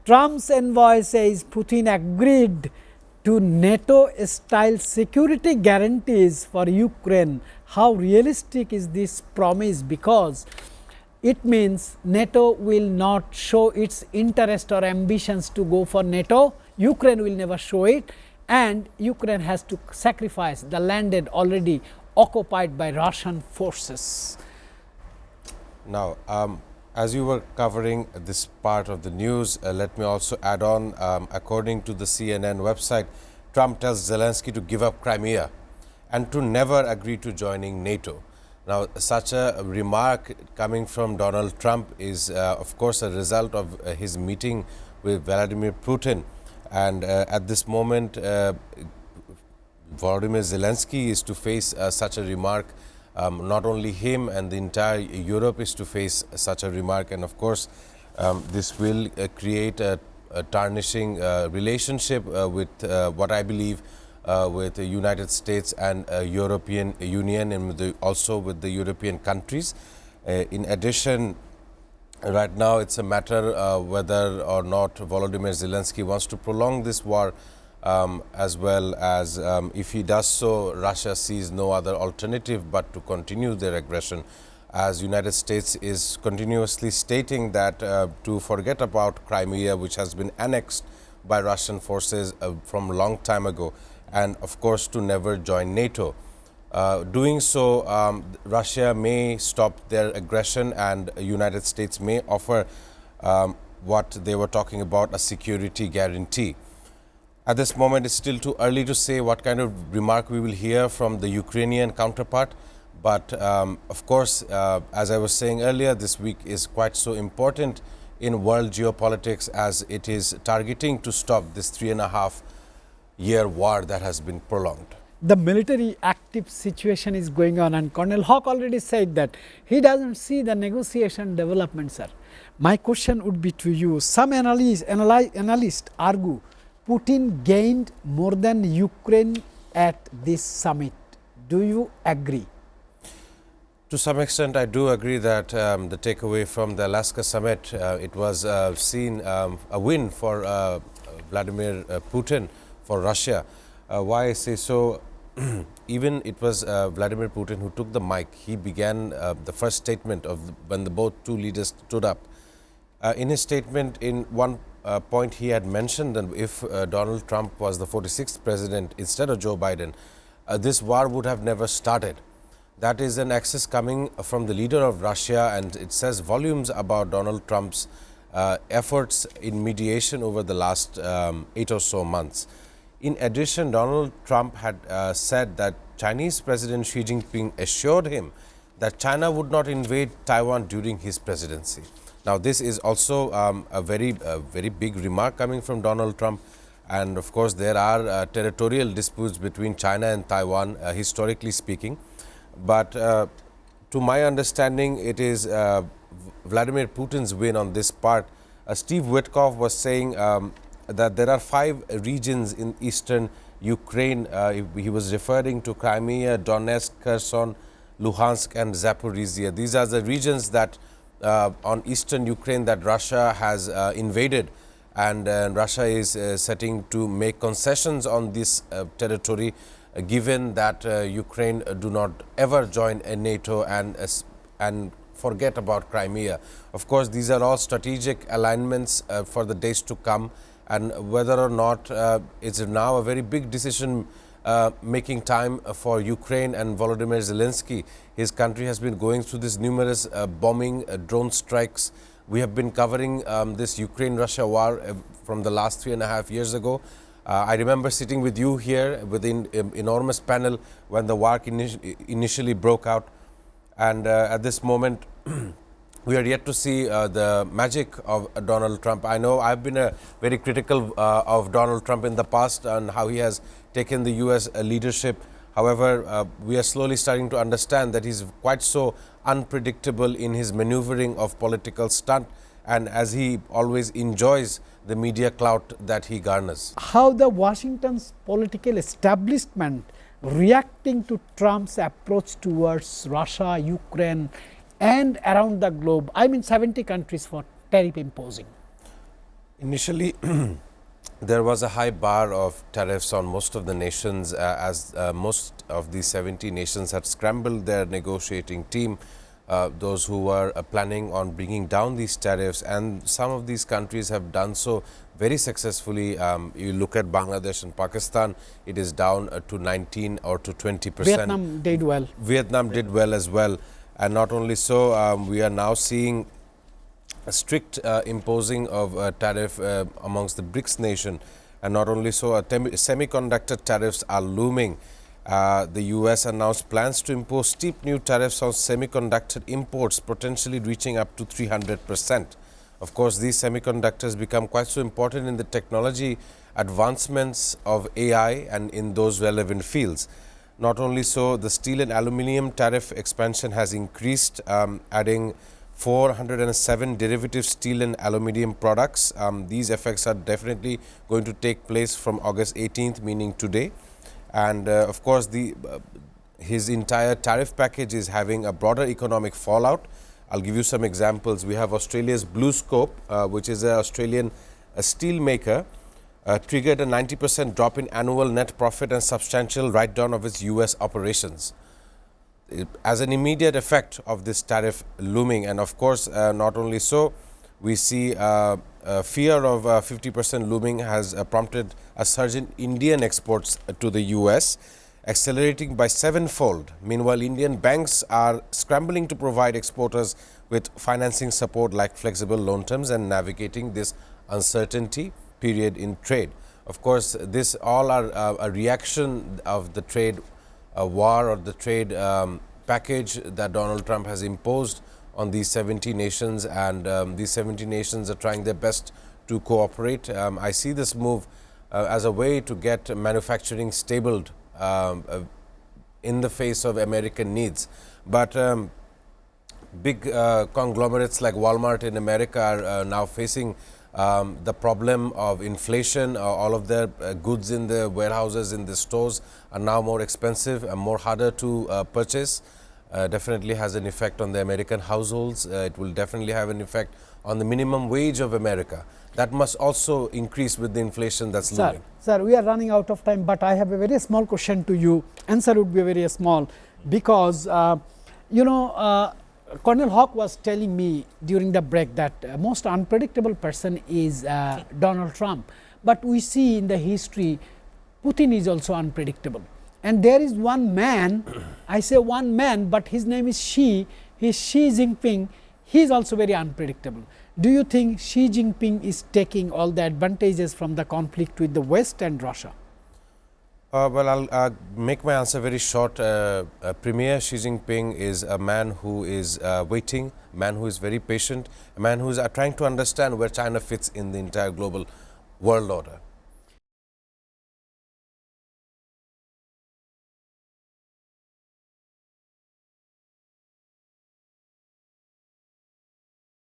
Trump's envoy says Putin agreed to NATO-style security guarantees for Ukraine. How realistic is this promise? Because it means NATO will not show its interest or ambitions to go for NATO. Ukraine will never show it, and Ukraine has to sacrifice the land already occupied by Russian forces. Now, as you were covering this part of the news, let me also add on, according to the CNN website, Trump tells Zelensky to give up Crimea and to never agree to joining NATO. Now, such a remark coming from Donald Trump is, of course, a result of his meeting with Vladimir Putin. And at this moment, Volodymyr Zelensky is to face such a remark. Not only him and the entire Europe is to face such a remark, and of course this will create a tarnishing relationship with what I believe with the United States and European Union, and also with the European countries. In addition, right now it's a matter whether or not Volodymyr Zelensky wants to prolong this war. As well as if he does so, Russia sees no other alternative but to continue their aggression, as United States is continuously stating that to forget about Crimea, which has been annexed by Russian forces from a long time ago, and of course to never join NATO. Doing so, Russia may stop their aggression, and United States may offer what they were talking about, a security guarantee. At this moment, it's still too early to say what kind of remark we will hear from the Ukrainian counterpart. But of course, as I was saying earlier, this week is quite so important in world geopolitics, as it is targeting to stop this 3.5-year war that has been prolonged. The military active situation is going on, and Colonel Hawk already said that he doesn't see the negotiation development, sir. My question would be to you. Some analysts argue Putin gained more than Ukraine at this summit. Do you agree? To some extent, I do agree that the takeaway from the Alaska summit, it was seen a win for Vladimir Putin, for Russia. Why I say so? Even it was Vladimir Putin who took the mic. He began the first statement of when the both two leaders stood up. In his statement, in one point he had mentioned that if Donald Trump was the 46th president instead of Joe Biden, this war would have never started. That is an access coming from the leader of Russia, and it says volumes about Donald Trump's efforts in mediation over the last 8 or so months. In addition, Donald Trump had said that Chinese President Xi Jinping assured him that China would not invade Taiwan during his presidency. Now, this is also a very big remark coming from Donald Trump, and of course, there are territorial disputes between China and Taiwan, historically speaking. But to my understanding, it is Vladimir Putin's win on this part. Steve Witkoff was saying that there are 5 regions in eastern Ukraine. He was referring to Crimea, Donetsk, Kherson, Luhansk, and Zaporizhia. These are the regions that on eastern Ukraine that Russia has invaded, and Russia is setting to make concessions on this territory, given that Ukraine do not ever join NATO and forget about Crimea. Of course, these are all strategic alignments for the days to come, and whether or not it's now a very big decision making time for Ukraine and Volodymyr Zelensky. His country has been going through this numerous bombing, drone strikes. We have been covering this Ukraine-Russia war from the last 3.5 years ago. I remember sitting with you here with an enormous panel when the war initially broke out. And at this moment, we are yet to see the magic of Donald Trump. I know I've been very critical of Donald Trump in the past and how he has taken the U.S. leadership. However, we are slowly starting to understand that he's quite so unpredictable in his maneuvering of political stunt, and as he always enjoys the media clout that he garners. How the Washington's political establishment reacting to Trump's approach towards Russia, Ukraine, and around the globe, I mean 70 countries for tariff imposing? Initially, there was a high bar of tariffs on most of the nations as most of the 70 nations had scrambled their negotiating team, those who were planning on bringing down these tariffs, and some of these countries have done so very successfully. You look at Bangladesh and Pakistan, it is down to 19 or to 20%. Vietnam did well. Vietnam did well as well, and not only so, we are now seeing a strict imposing of tariff amongst the BRICS nation, and not only so, semiconductor tariffs are looming. The US announced plans to impose steep new tariffs on semiconductor imports, potentially reaching up to 300%. Of course, these semiconductors become quite so important in the technology advancements of AI and in those relevant fields. Not only so, the steel and aluminium tariff expansion has increased, adding 407 derivative steel and aluminium products. These effects are definitely going to take place from August 18th, meaning today. And of course, his entire tariff package is having a broader economic fallout. I'll give you some examples. We have Australia's BlueScope, which is an Australian steel maker, triggered a 90% drop in annual net profit and substantial write-down of its US operations as an immediate effect of this tariff looming. And of course, not only so, we see fear of 50% looming has prompted a surge in Indian exports to the US, accelerating by 7-fold. Meanwhile, Indian banks are scrambling to provide exporters with financing support like flexible loan terms and navigating this uncertainty period in trade. Of course, this all are a reaction of the trade war or the trade package that Donald Trump has imposed on these 70 nations, and these 70 nations are trying their best to cooperate. I see this move as a way to get manufacturing stabled in the face of American needs. But big conglomerates like Walmart in America are now facing the problem of inflation. All of their goods in the warehouses, in the stores are now more expensive and more harder to purchase. Definitely has an effect on the American households. It will definitely have an effect on the minimum wage of America. That must also increase with the inflation that's looming. Sir, we are running out of time, but I have a very small question to you. Answer would be very small because, Colonel Hawk was telling me during the break that most unpredictable person is Donald Trump. But we see in the history, Putin is also unpredictable. And there is one man, I say one man, but his name is Xi, he is Xi Jinping, he is also very unpredictable. Do you think Xi Jinping is taking all the advantages from the conflict with the West and Russia? Well, I'll make my answer very short. Premier Xi Jinping is a man who is waiting, a man who is very patient, a man who is trying to understand where China fits in the entire global world order.